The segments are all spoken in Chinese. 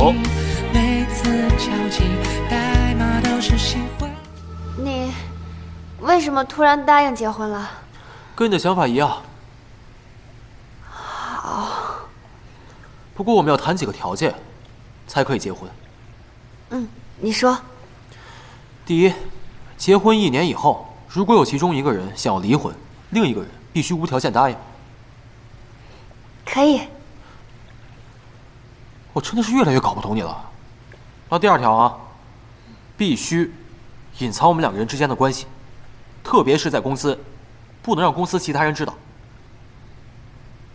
走。你为什么突然答应结婚了？跟你的想法一样。好。不过我们要谈几个条件，才可以结婚。你说。第一，结婚1年以后，如果有其中一个人想要离婚，另一个人必须无条件答应。可以。我真的是越来越搞不懂你了。那第二条啊，必须隐藏我们2个人之间的关系，特别是在公司，不能让公司其他人知道。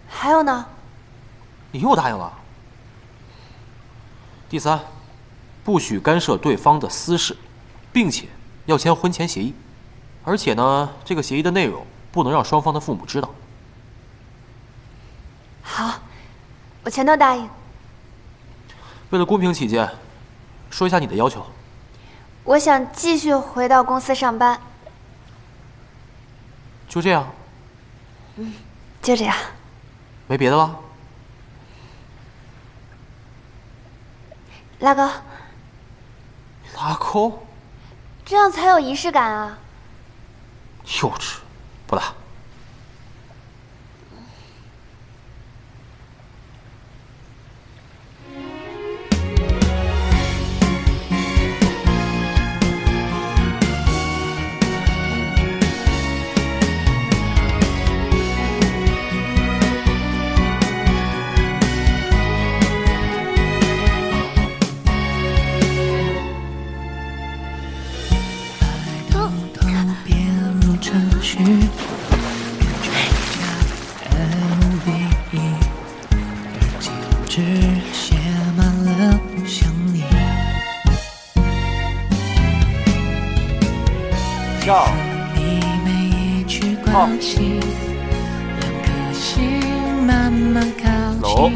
还有呢？你又答应了。第三，不许干涉对方的私事，并且要签婚前协议，而且呢，这个协议的内容不能让双方的父母知道。好，我全都答应。为了公平起见，说一下你的要求。我想继续回到公司上班。就这样？就这样。没别的了？拉钩。拉钩？这样才有仪式感啊！幼稚，不拉。跳，好，搂，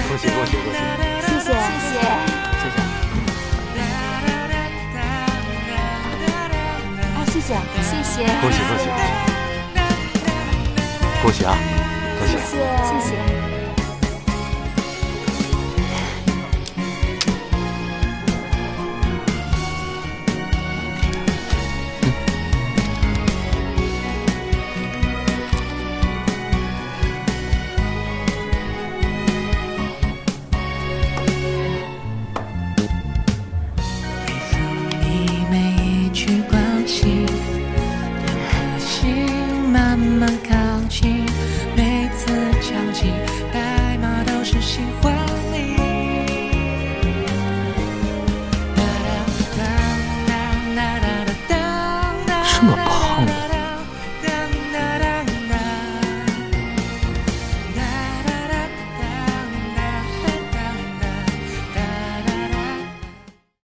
恭喜恭喜恭喜！谢谢谢谢。谢谢。谢谢。恭喜恭喜！恭喜啊！恭喜！谢谢。你每一句关